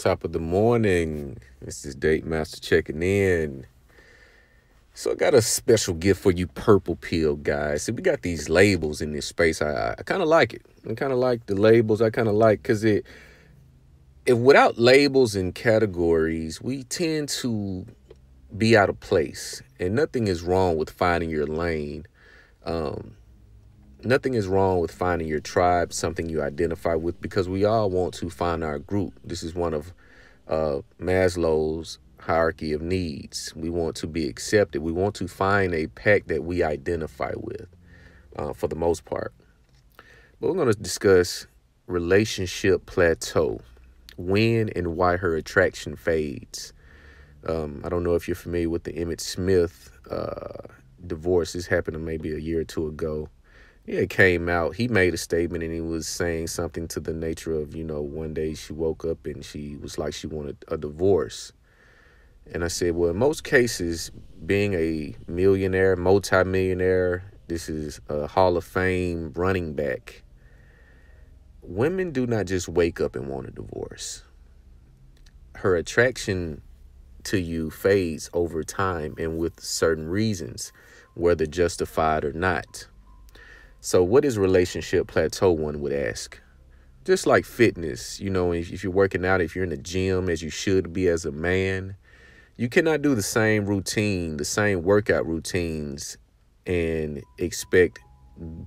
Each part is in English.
Top of the morning. This is Date Master checking in. So I got a special gift for you purple pill guys. So we got these labels in this space. I kind of like it. I kind of like the labels. I kind of like because if without labels and categories, we tend to be out of place. And nothing is wrong with finding your lane. Um, Nothing is wrong with finding your tribe, something you identify with, because we all want to find our group. This is one of Maslow's hierarchy of needs. We want to be accepted. We want to find a pack that we identify with, for the most part. But we're going to discuss relationship plateau, when and why her attraction fades. I don't know if you're familiar with the Emmett Smith divorce. This happened maybe a year or two ago. Yeah, it came out. He made a statement and he was saying something to the nature of, one day she woke up and she was like she wanted a divorce. And I said, well, in most cases, being a millionaire, multimillionaire, this is a Hall of Fame running back. Women do not just wake up and want a divorce. Her attraction to you fades over time and with certain reasons, whether justified or not. So what is relationship plateau, one would ask? Just like fitness, if you're working out, if you're in the gym as you should be as a man, you cannot do the same routine, the same workout routines and expect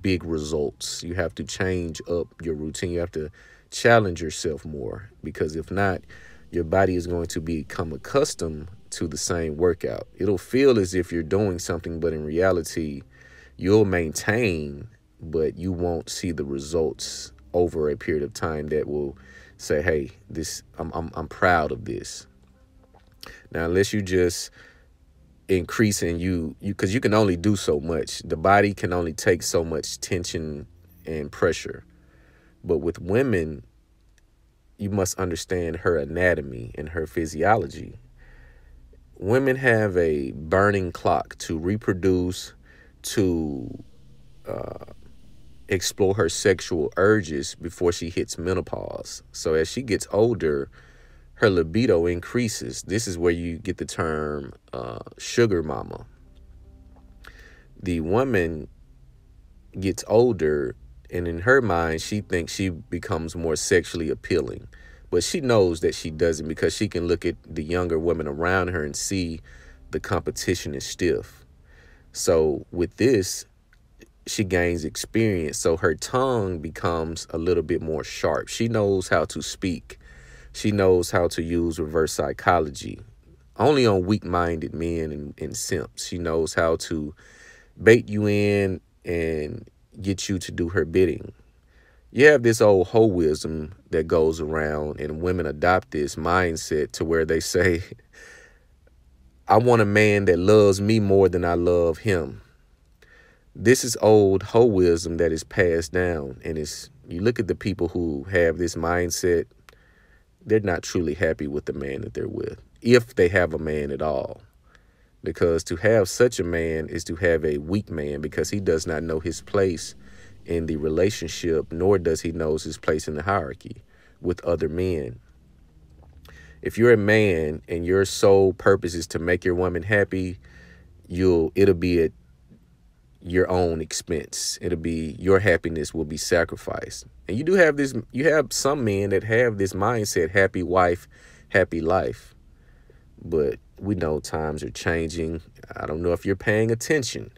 big results. You have to change up your routine. You have to challenge yourself more, because if not, your body is going to become accustomed to the same workout. It'll feel as if you're doing something, but in reality, you'll maintain, but you won't see the results over a period of time that will say, hey, I'm proud of this. Now, unless you just increase in because you can only do so much. The body can only take so much tension and pressure. But with women, you must understand her anatomy and her physiology. Women have a burning clock to reproduce, to explore her sexual urges before she hits menopause. So as she gets older, her libido increases. This is where you get the term sugar mama. The woman gets older, and in her mind, she thinks she becomes more sexually appealing. But she knows that she doesn't, because she can look at the younger women around her and see the competition is stiff. So with this, she gains experience. So her tongue becomes a little bit more sharp. She knows how to speak. She knows how to use reverse psychology. Only on weak-minded men and simps. She knows how to bait you in and get you to do her bidding. You have this old hoism that goes around, and women adopt this mindset to where they say, I want a man that loves me more than I love him. This is old hoism that is passed down, and you look at the people who have this mindset, they're not truly happy with the man that they're with, if they have a man at all. Because to have such a man is to have a weak man, because he does not know his place in the relationship, nor does he know his place in the hierarchy with other men. If you're a man and your sole purpose is to make your woman happy, it'll be at your own expense. It'll be your happiness will be sacrificed. And you have some men that have this mindset, happy wife, happy life. But we know times are changing. I don't know if you're paying attention.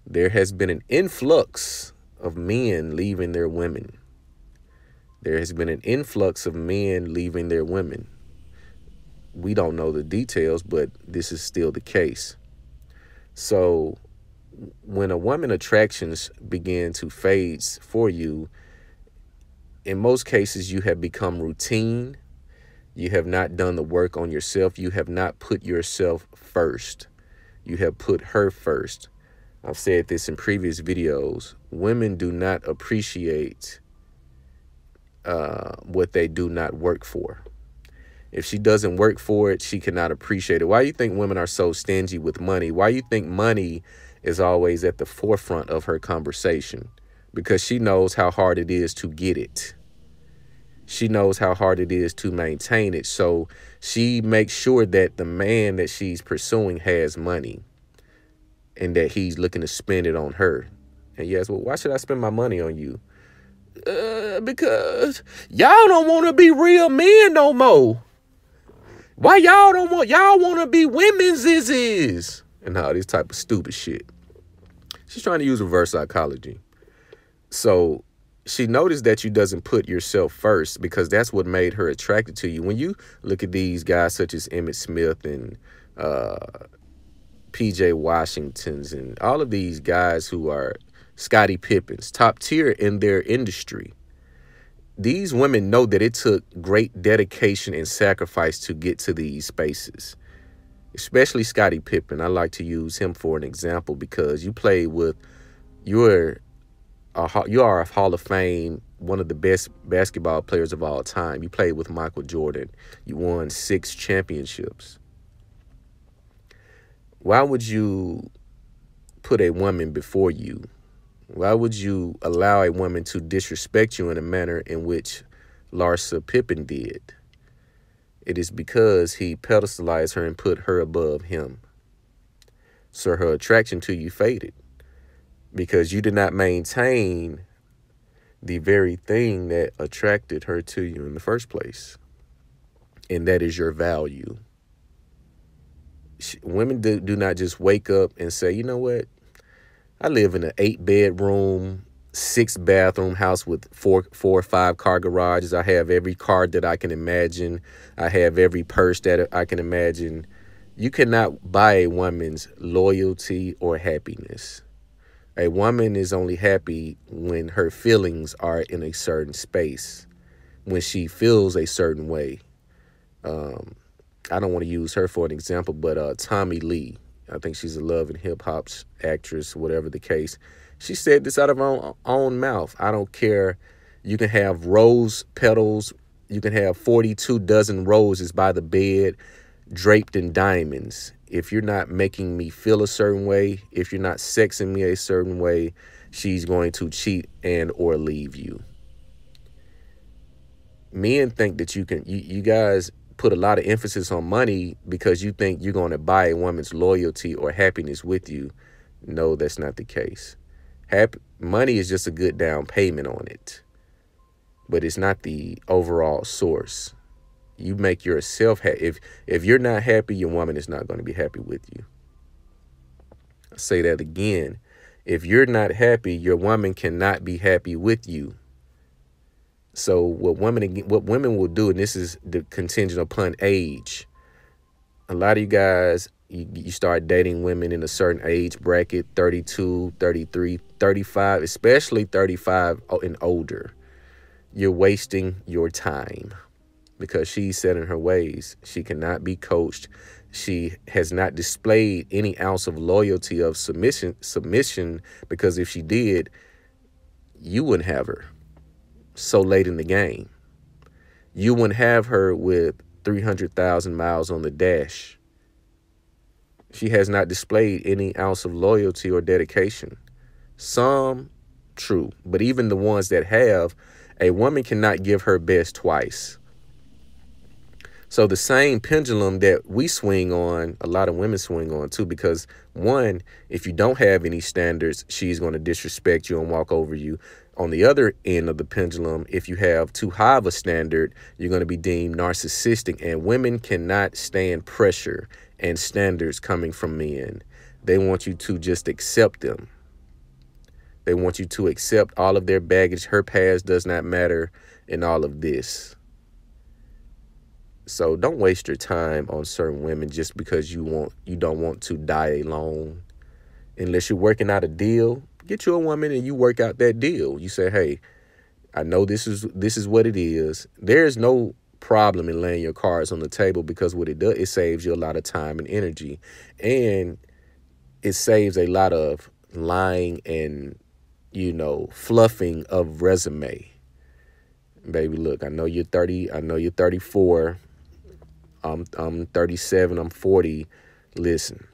There has been an influx of men leaving their women. There has been an influx of men leaving their women. We don't know the details, but this is still the case. So when a woman attractions begin to fade for you, in most cases, you have become routine. You have not done the work on yourself. You have not put yourself first. You have put her first. I've said this in previous videos. Women do not appreciate what they do not work for. If she doesn't work for it, she cannot appreciate it. Why do you think women are so stingy with money? Why do you think money is always at the forefront of her conversation? Because she knows how hard it is to get it. She knows how hard it is to maintain it. So she makes sure that the man that she's pursuing has money and that he's looking to spend it on her. And yes, well, why should I spend my money on you? Because y'all don't want to be real men no more. Why y'all want to be women's is and all this type of stupid shit. She's trying to use reverse psychology. So she noticed that you doesn't put yourself first because that's what made her attracted to you. When you look at these guys such as Emmitt Smith and PJ Washingtons and all of these guys who are Scottie Pippens, top tier in their industry, these women know that it took great dedication and sacrifice to get to these spaces. Especially Scottie Pippen. I like to use him for an example because you are a Hall of Fame, one of the best basketball players of all time. You played with Michael Jordan. You won 6 championships. Why would you put a woman before you? Why would you allow a woman to disrespect you in a manner in which Larsa Pippen did? It is because he pedestalized her and put her above him. So her attraction to you faded because you did not maintain the very thing that attracted her to you in the first place. And that is your value. Women do not just wake up and say, you know what? I live in an 8-bedroom, 6-bathroom house with four or 5 car garages. I have every car that I can imagine. I have every purse that I can imagine. You cannot buy a woman's loyalty or happiness. A woman is only happy when her feelings are in a certain space, when she feels a certain way. I don't want to use her for an example, but Tommy Lee, I think she's a Love and Hip Hop's actress, whatever the case. She said this out of her own mouth. I don't care. You can have rose petals. You can have 42 dozen roses by the bed draped in diamonds. If you're not making me feel a certain way, if you're not sexing me a certain way, she's going to cheat and or leave you. Men think that you guys put a lot of emphasis on money because you think you're going to buy a woman's loyalty or happiness with you. No, that's not the case. Money is just a good down payment on it, but it's not the overall source. You make yourself happy. If you're not happy, your woman is not going to be happy with you. I'll say that again. If you're not happy, your woman cannot be happy with you. So what women will do, and this is the contingent upon age. A lot of you guys, you start dating women in a certain age bracket, 32, 33, 35, especially 35 and older. You're wasting your time because she's set in her ways. She cannot be coached. She has not displayed any ounce of loyalty, of submission, because if she did, you wouldn't have her so late in the game. You wouldn't have her with 300,000 miles on the dash. She has not displayed any ounce of loyalty or dedication. Some, true, but even the ones that have, a woman cannot give her best twice. So the same pendulum that we swing on, a lot of women swing on too, because one, if you don't have any standards, she's going to disrespect you and walk over you. On the other end of the pendulum, if you have too high of a standard, you're going to be deemed narcissistic, and women cannot stand pressure and standards coming from men. They want you to just accept them. They want you to accept all of their baggage. Her past does not matter and all of this. So don't waste your time on certain women just because you don't want to die alone. Unless you're working out a deal, get you a woman and you work out that deal. You say, hey, I know this is what it is. There's no problem in laying your cards on the table, because what it does, it saves you a lot of time and energy, and it saves a lot of lying and, fluffing of resume. Baby, look, I know you're 30. I know you're 34. I'm 37. I'm 40. Listen,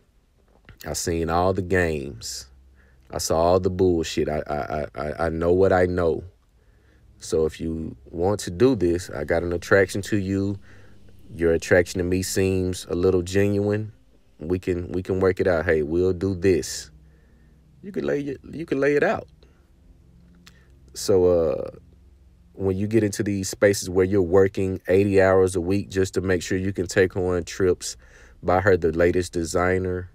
I seen all the games. I saw all the bullshit. I know what I know. So if you want to do this, I got an attraction to you. Your attraction to me seems a little genuine. We can work it out. Hey, we'll do this. You can lay it out. So when you get into these spaces where you're working 80 hours a week just to make sure you can take her on trips, buy her the latest designer,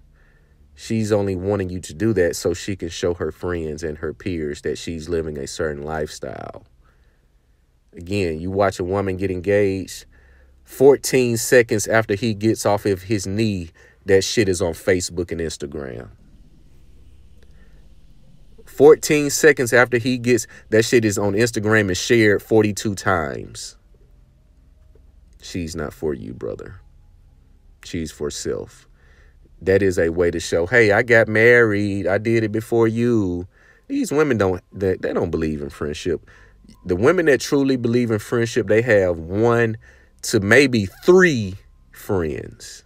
she's only wanting you to do that so she can show her friends and her peers that she's living a certain lifestyle. Again, you watch a woman get engaged, 14 seconds after he gets off of his knee, that shit is on Facebook and Instagram. 14 seconds after he gets, that shit is on Instagram and shared 42 times. She's not for you, brother. She's for self. That is a way to show, hey, I got married. I did it before you. These women they don't believe in friendship. The women that truly believe in friendship, they have 1 to maybe 3 friends.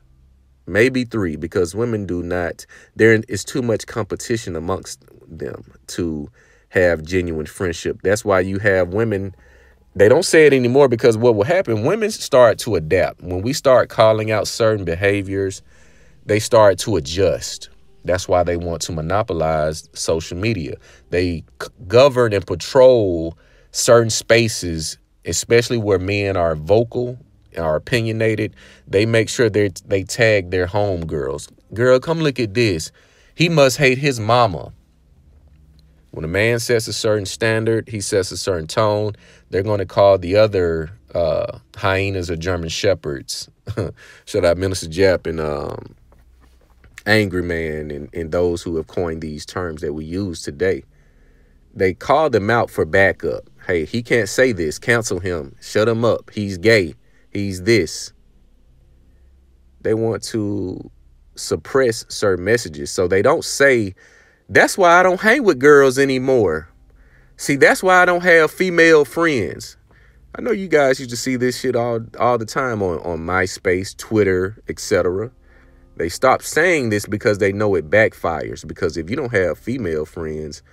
Maybe 3, because women do not, there is too much competition amongst them to have genuine friendship. That's why you have women, they don't say it anymore, because what will happen, women start to adapt. When we start calling out certain behaviors, they start to adjust. That's why they want to monopolize social media. They govern and patrol certain spaces, especially where men are vocal, are opinionated. They make sure they tag their homegirls. Girl, come look at this. He must hate his mama. When a man sets a certain standard, he sets a certain tone, they're going to call the other hyenas or German shepherds. Shout out Minister Jap and Angry Man and those who have coined these terms that we use today. They call them out for backup. Hey, he can't say this. Cancel him. Shut him up. He's gay. He's this. They want to suppress certain messages. So they don't say, that's why I don't hang with girls anymore. See, that's why I don't have female friends. I know you guys used to see this shit all the time on MySpace, Twitter, etc. They stopped saying this because they know it backfires. Because if you don't have female friends,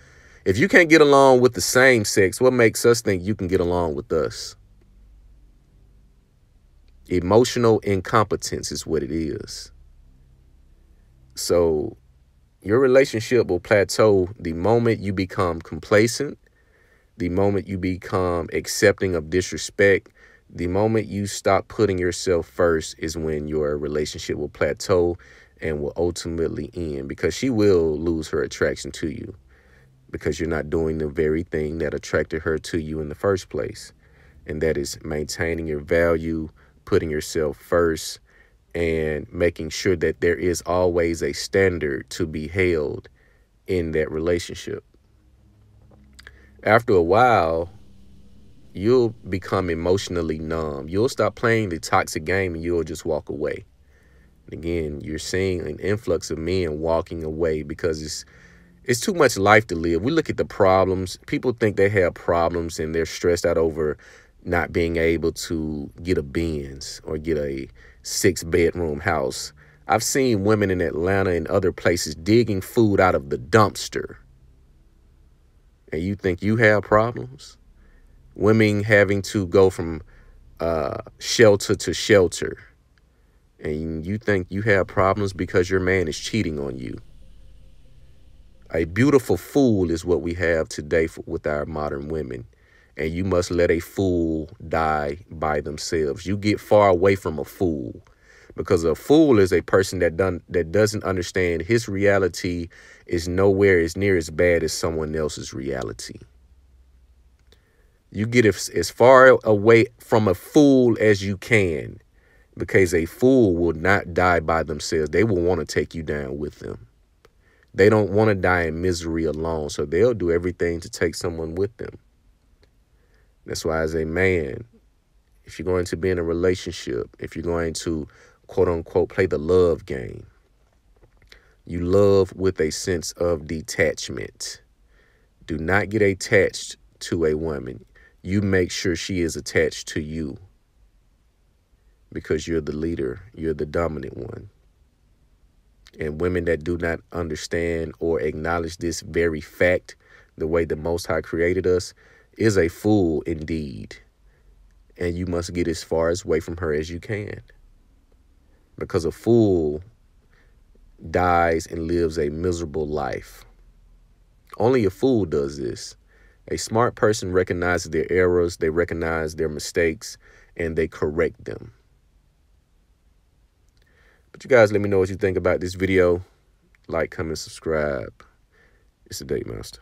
if you can't get along with the same sex, what makes us think you can get along with us? Emotional incompetence is what it is. So your relationship will plateau the moment you become complacent, the moment you become accepting of disrespect, the moment you stop putting yourself first is when your relationship will plateau and will ultimately end, because she will lose her attraction to you because you're not doing the very thing that attracted her to you in the first place. And that is maintaining your value, putting yourself first, and making sure that there is always a standard to be held in that relationship. After a while, you'll become emotionally numb. You'll stop playing the toxic game and you'll just walk away. And again, you're seeing an influx of men walking away because it's too much life to live. We look at the problems. People think they have problems and they're stressed out over not being able to get a Benz or get a 6-bedroom house. I've seen women in Atlanta and other places digging food out of the dumpster. And you think you have problems? Women having to go from shelter to shelter. And you think you have problems because your man is cheating on you. A beautiful fool is what we have today with our modern women. And you must let a fool die by themselves. You get far away from a fool, because a fool is a person that doesn't understand his reality is nowhere as near as bad as someone else's reality. You get as far away from a fool as you can, because a fool will not die by themselves. They will want to take you down with them. They don't want to die in misery alone, so they'll do everything to take someone with them. That's why, as a man, if you're going to be in a relationship, if you're going to, quote unquote, play the love game, you love with a sense of detachment. Do not get attached to a woman. You make sure she is attached to you, because you're the leader. You're the dominant one. And women that do not understand or acknowledge this very fact, the way the Most High created us, is a fool indeed, and you must get as far away from her as you can, because a fool dies and lives a miserable life. Only a fool does this. A smart person recognizes their errors, they recognize their mistakes, and they correct them. But you guys, let me know what you think about this video. Like, comment, subscribe. It's the Date Master.